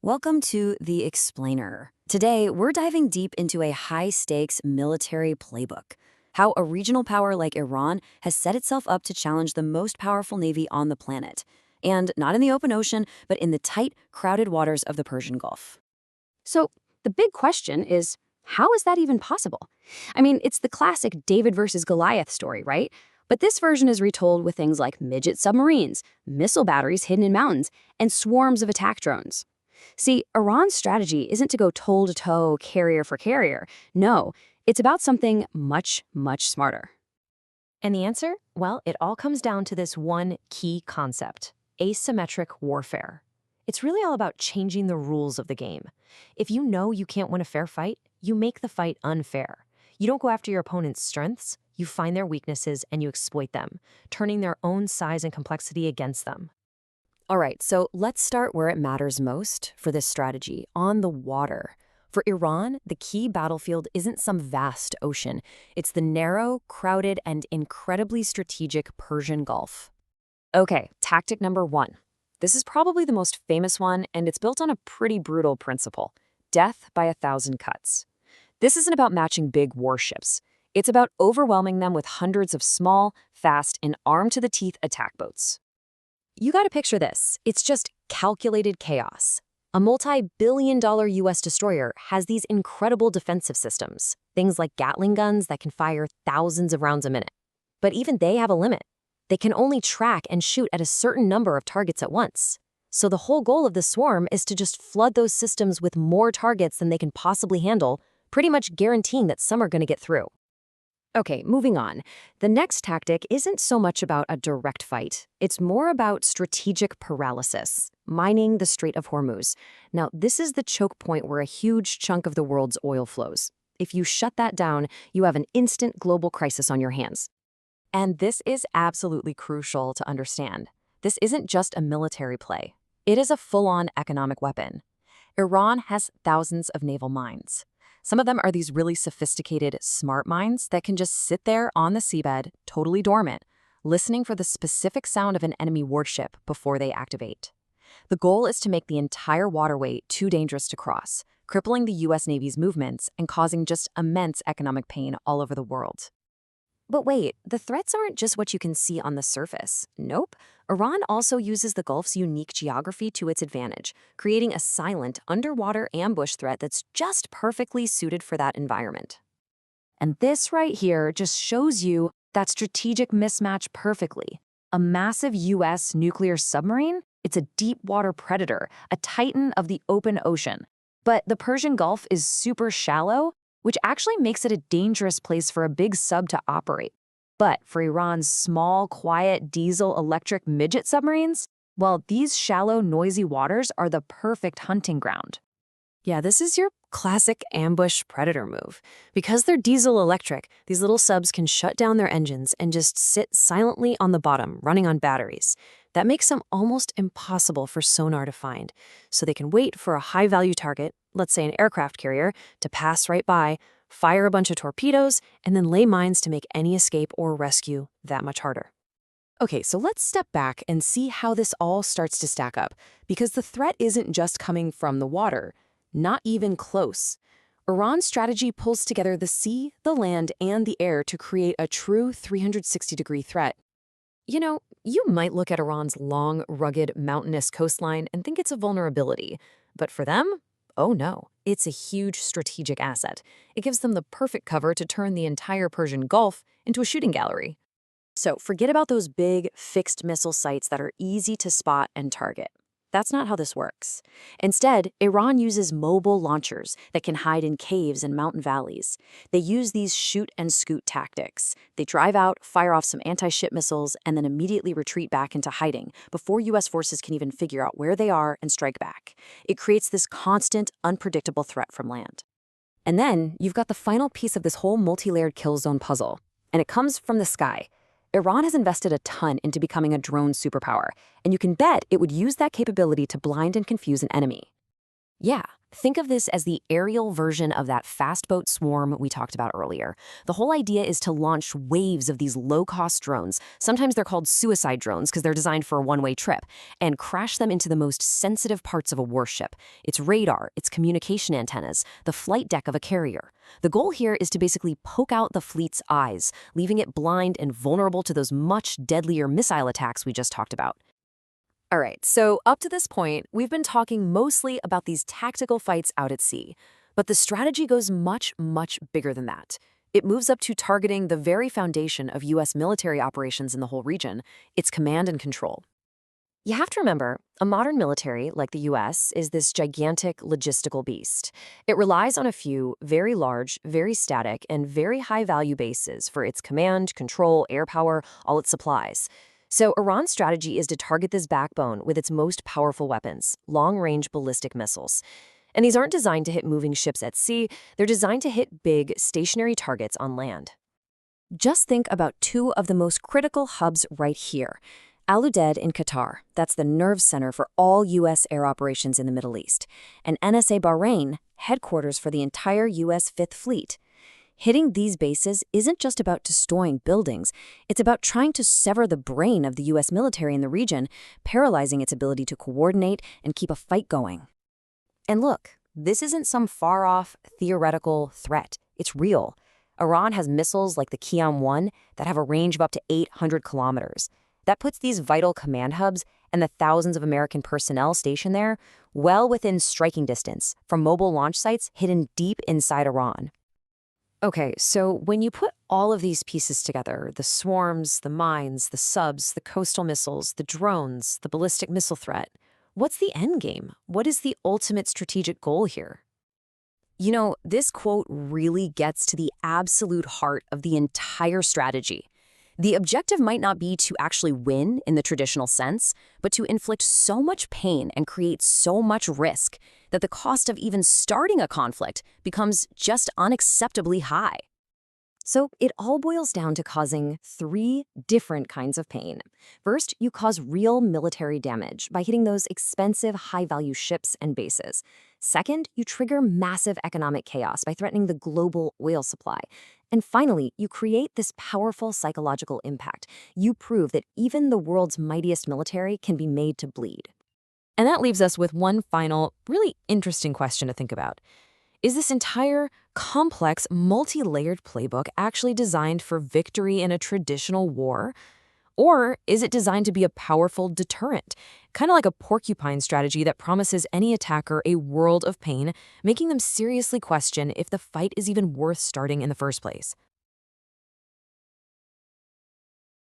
Welcome to The Explainer. Today, we're diving deep into a high-stakes military playbook. How a regional power like Iran has set itself up to challenge the most powerful navy on the planet. And not in the open ocean, but in the tight, crowded waters of the Persian Gulf. So the big question is, how is that even possible? I mean, it's the classic David versus Goliath story, right? But this version is retold with things like midget submarines, missile batteries hidden in mountains, and swarms of attack drones. See, Iran's strategy isn't to go toe-to-toe, carrier for carrier. No, it's about something much, much smarter. And the answer? Well, it all comes down to this one key concept: asymmetric warfare. It's really all about changing the rules of the game. If you know you can't win a fair fight, you make the fight unfair. You don't go after your opponent's strengths, you find their weaknesses and you exploit them, turning their own size and complexity against them. All right, so let's start where it matters most for this strategy, on the water. For Iran, the key battlefield isn't some vast ocean. It's the narrow, crowded, and incredibly strategic Persian Gulf. Okay, tactic number one. This is probably the most famous one, and it's built on a pretty brutal principle: death by 1,000 cuts. This isn't about matching big warships. It's about overwhelming them with hundreds of small, fast, and armed-to-the-teeth attack boats. You gotta picture this. It's just calculated chaos. A multi-billion-dollar US destroyer has these incredible defensive systems, things like Gatling guns that can fire thousands of rounds a minute. But even they have a limit. They can only track and shoot at a certain number of targets at once. So the whole goal of the swarm is to just flood those systems with more targets than they can possibly handle, pretty much guaranteeing that some are going to get through. Okay, moving on. The next tactic isn't so much about a direct fight. It's more about strategic paralysis, mining the Strait of Hormuz. Now, this is the choke point where a huge chunk of the world's oil flows. If you shut that down, you have an instant global crisis on your hands. And this is absolutely crucial to understand. This isn't just a military play. It is a full-on economic weapon. Iran has thousands of naval mines. Some of them are these really sophisticated, smart mines that can just sit there on the seabed, totally dormant, listening for the specific sound of an enemy warship before they activate. The goal is to make the entire waterway too dangerous to cross, crippling the US Navy's movements and causing just immense economic pain all over the world. But wait, the threats aren't just what you can see on the surface. Nope. Iran also uses the Gulf's unique geography to its advantage, creating a silent, underwater ambush threat that's just perfectly suited for that environment. And this right here just shows you that strategic mismatch perfectly. A massive US nuclear submarine? It's a deep water predator, a titan of the open ocean. But the Persian Gulf is super shallow, which actually makes it a dangerous place for a big sub to operate. But for Iran's small, quiet, diesel-electric midget submarines, well, these shallow, noisy waters are the perfect hunting ground. Yeah, this is your classic ambush predator move. Because they're diesel-electric, these little subs can shut down their engines and just sit silently on the bottom, running on batteries. That makes them almost impossible for sonar to find. So they can wait for a high-value target, let's say an aircraft carrier, to pass right by, fire a bunch of torpedoes, and then lay mines to make any escape or rescue that much harder. Okay, so let's step back and see how this all starts to stack up, because the threat isn't just coming from the water. Not even close. Iran's strategy pulls together the sea, the land, and the air to create a true 360-degree threat. You know, you might look at Iran's long, rugged, mountainous coastline and think it's a vulnerability. But for them, oh no, it's a huge strategic asset. It gives them the perfect cover to turn the entire Persian Gulf into a shooting gallery. So forget about those big, fixed missile sites that are easy to spot and target. That's not how this works. Instead, Iran uses mobile launchers that can hide in caves and mountain valleys. They use these shoot-and-scoot tactics. They drive out, fire off some anti-ship missiles, and then immediately retreat back into hiding before US forces can even figure out where they are and strike back. It creates this constant, unpredictable threat from land. And then you've got the final piece of this whole multi-layered kill zone puzzle, and it comes from the sky. Iran has invested a ton into becoming a drone superpower, and you can bet it would use that capability to blind and confuse an enemy. Yeah, think of this as the aerial version of that fast boat swarm we talked about earlier. The whole idea is to launch waves of these low-cost drones. Sometimes they're called suicide drones because they're designed for a one-way trip, and crash them into the most sensitive parts of a warship. Its radar, its communication antennas, the flight deck of a carrier. The goal here is to basically poke out the fleet's eyes, leaving it blind and vulnerable to those much deadlier missile attacks we just talked about. All right, so up to this point, we've been talking mostly about these tactical fights out at sea. But the strategy goes much, much bigger than that. It moves up to targeting the very foundation of U.S. military operations in the whole region, its command and control. You have to remember, a modern military, like the U.S., is this gigantic logistical beast. It relies on a few very large, very static, and very high-value bases for its command, control, air power, all its supplies. So Iran's strategy is to target this backbone with its most powerful weapons, long-range ballistic missiles. And these aren't designed to hit moving ships at sea, they're designed to hit big, stationary targets on land. Just think about two of the most critical hubs right here. Al Udeid in Qatar, that's the nerve center for all U.S. air operations in the Middle East, and NSA Bahrain, headquarters for the entire U.S. Fifth Fleet. Hitting these bases isn't just about destroying buildings, it's about trying to sever the brain of the U.S. military in the region, paralyzing its ability to coordinate and keep a fight going. And look, this isn't some far-off, theoretical threat. It's real. Iran has missiles like the Qiyam-1 that have a range of up to 800 kilometers. That puts these vital command hubs and the thousands of American personnel stationed there well within striking distance from mobile launch sites hidden deep inside Iran. Okay, so when you put all of these pieces together, the swarms, the mines, the subs, the coastal missiles, the drones, the ballistic missile threat, what's the end game? What is the ultimate strategic goal here? You know, this quote really gets to the absolute heart of the entire strategy. The objective might not be to actually win in the traditional sense, but to inflict so much pain and create so much risk that the cost of even starting a conflict becomes just unacceptably high. So it all boils down to causing three different kinds of pain. First, you cause real military damage by hitting those expensive, high-value ships and bases. Second, you trigger massive economic chaos by threatening the global oil supply. And finally, you create this powerful psychological impact. You prove that even the world's mightiest military can be made to bleed. And that leaves us with one final, really interesting question to think about. Is this entire complex, multi-layered playbook actually designed for victory in a traditional war? Or is it designed to be a powerful deterrent, kind of like a porcupine strategy that promises any attacker a world of pain, making them seriously question if the fight is even worth starting in the first place?